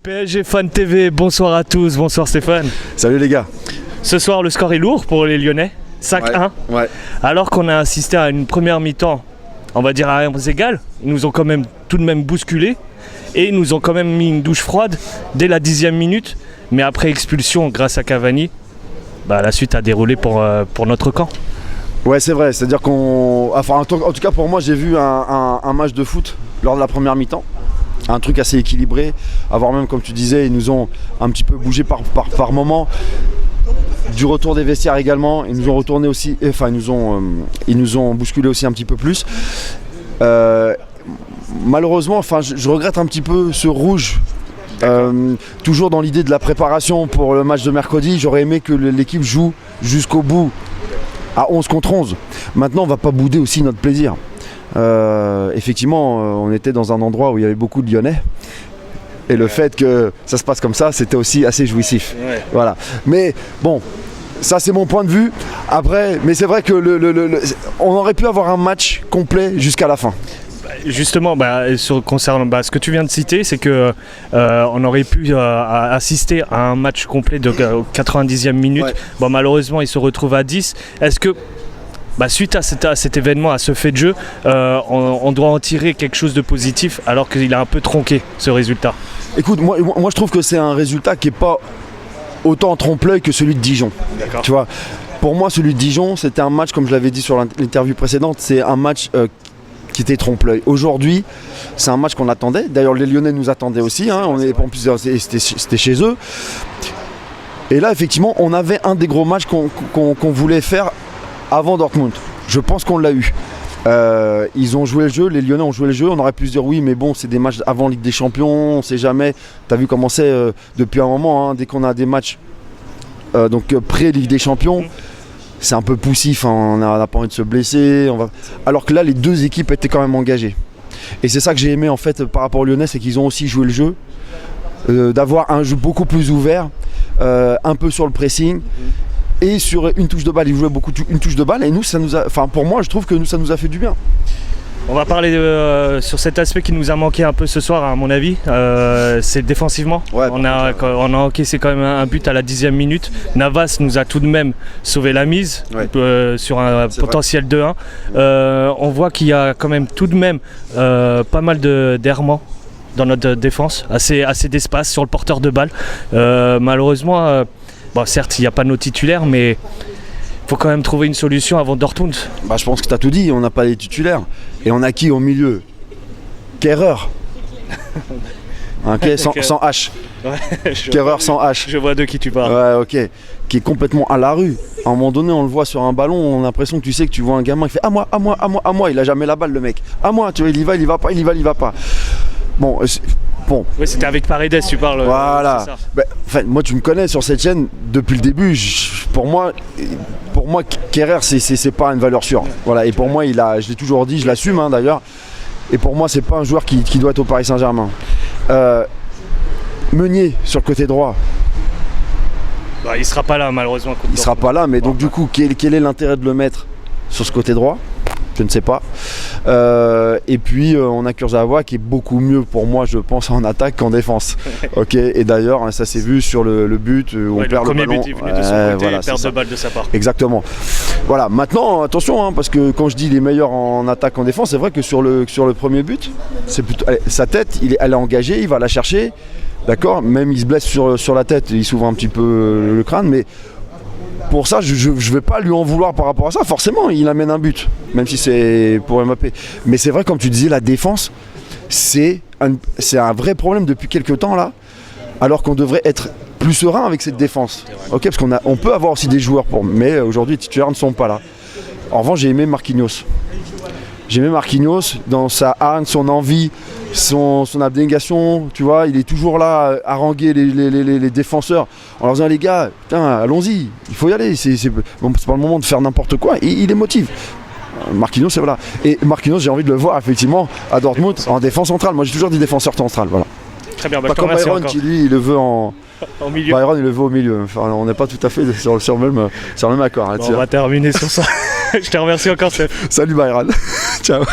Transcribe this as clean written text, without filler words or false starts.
PSG Fan TV, bonsoir à tous, bonsoir Stéphane. Salut les gars. Ce soir le score est lourd pour les Lyonnais, 5-1. Ouais. Alors qu'on a assisté à une première mi-temps, on va dire à armes égales, ils nous ont quand même tout de même bousculé et ils nous ont quand même mis une douche froide dès la 10e minute. Mais après expulsion grâce à Cavani, la suite a déroulé pour notre camp. Ouais, c'est vrai, c'est-à-dire en tout cas pour moi j'ai vu un match de foot lors de la première mi-temps. Un truc assez équilibré, voire même comme tu disais, ils nous ont un petit peu bougé par moment. Du retour des vestiaires également, ils nous ont retourné aussi, ils nous ont bousculé aussi un petit peu plus. Malheureusement, je regrette un petit peu ce rouge. Toujours dans l'idée de la préparation pour le match de mercredi, j'aurais aimé que l'équipe joue jusqu'au bout à 11 contre 11. Maintenant, on ne va pas bouder aussi notre plaisir. Effectivement, on était dans un endroit où il y avait beaucoup de Lyonnais. Et le fait que ça se passe comme ça, c'était aussi assez jouissif. Ouais. Voilà. Mais bon, ça c'est mon point de vue. Après, mais c'est vrai que on aurait pu avoir un match complet jusqu'à la fin. Justement, concernant ce que tu viens de citer, c'est que on aurait pu assister à un match complet de 90e minute. Ouais. Bon, malheureusement, il se retrouve à 10. Est-ce que suite à cet événement, à ce fait de jeu, on doit en tirer quelque chose de positif alors qu'il a un peu tronqué ce résultat? Écoute, moi je trouve que c'est un résultat qui n'est pas autant trompe-l'œil que celui de Dijon. D'accord. Tu vois, pour moi, celui de Dijon, c'était un match, comme je l'avais dit sur l'interview précédente, c'est un match qui était trompe-l'œil. Aujourd'hui, c'est un match qu'on attendait. D'ailleurs, les Lyonnais nous attendaient aussi. En plus, c'était chez eux. Et là, effectivement, on avait un des gros matchs qu'on voulait faire avant Dortmund. Je pense qu'on l'a eu. Ils ont joué le jeu, les Lyonnais ont joué le jeu. On aurait pu se dire oui, mais bon, c'est des matchs avant Ligue des Champions, on ne sait jamais. Tu as vu comment c'est depuis un moment, dès qu'on a des matchs pré-Ligue des Champions, c'est un peu poussif, on n'a pas envie de se blesser. Alors que là, les deux équipes étaient quand même engagées. Et c'est ça que j'ai aimé en fait par rapport aux Lyonnais, c'est qu'ils ont aussi joué le jeu, d'avoir un jeu beaucoup plus ouvert, un peu sur le pressing. Et sur une touche de balle, ils jouaient beaucoup une touche de balle et nous, pour moi, je trouve que ça nous a fait du bien. On va parler sur cet aspect qui nous a manqué un peu ce soir, à mon avis, c'est défensivement. Ouais, on a encaissé quand même un but à la 10e minute. Navas nous a tout de même sauvé la mise sur un potentiel 2-1. On voit qu'il y a quand même tout de même pas mal d'errements dans notre défense, assez d'espace sur le porteur de balle. Malheureusement, certes, il n'y a pas nos titulaires, mais il faut quand même trouver une solution avant Dortmund. Je pense que tu as tout dit, on n'a pas les titulaires. Et on a qui au milieu? Kerrer. Sans H. Ouais, Kerrer sans H. Je vois de qui tu parles. Ouais, ok. Qui est complètement à la rue. À un moment donné, on le voit sur un ballon, on a l'impression que tu vois un gamin qui fait à moi. Il a jamais la balle, le mec. À moi, tu vois, il y va pas. Bon. Oui, c'était avec Paredes, tu parles. Voilà. Moi, tu me connais sur cette chaîne depuis le début. Pour moi, Kerrer, c'est pas une valeur sûre. Voilà. Et pour moi, je l'ai toujours dit, je l'assume d'ailleurs. Et pour moi, c'est pas un joueur qui doit être au Paris Saint-Germain. Meunier sur le côté droit. Il sera pas là, malheureusement. Il sera pas là, mais donc du coup, quel est l'intérêt de le mettre sur ce côté droit? Je ne sais pas. Et puis on a Kurzawa qui est beaucoup mieux pour moi, je pense, en attaque qu'en défense. Ok. Et d'ailleurs, ça s'est vu sur le but où on perd le ballon. Le premier but est venu de son côté, perte de balle de sa part. Exactement. Voilà. Maintenant, attention, parce que quand je dis les meilleurs en attaque, en défense, c'est vrai que sur le premier but, c'est plutôt sa tête, elle est engagée, il va la chercher. D'accord. Même il se blesse sur la tête, il s'ouvre un petit peu le crâne, mais pour ça, je ne vais pas lui en vouloir par rapport à ça. Forcément, il amène un but, même si c'est pour Mbappé. Mais c'est vrai, comme tu disais, la défense, c'est un vrai problème depuis quelques temps là, alors qu'on devrait être plus serein avec cette défense. Ok, parce qu'on peut avoir aussi des joueurs mais aujourd'hui, les titulaires ne sont pas là. En revanche, j'ai aimé Marquinhos. Dans sa hargne, son envie, son abnégation, tu vois, il est toujours là à haranguer les défenseurs en leur disant les gars, putain, allons-y, il faut y aller, c'est pas le moment de faire n'importe quoi, et il les motive. Marquinhos, c'est voilà. Et Marquinhos, j'ai envie de le voir effectivement à Dortmund en défense centrale. Moi j'ai toujours dit défenseur central, voilà. Très bien, pas comme Byron qui lui il le veut en milieu. Byron il le veut au milieu. Enfin, on n'est pas tout à fait sur le même accord. On va terminer sur ça. Je te remercie encore, Steph. Salut Byron. Ciao.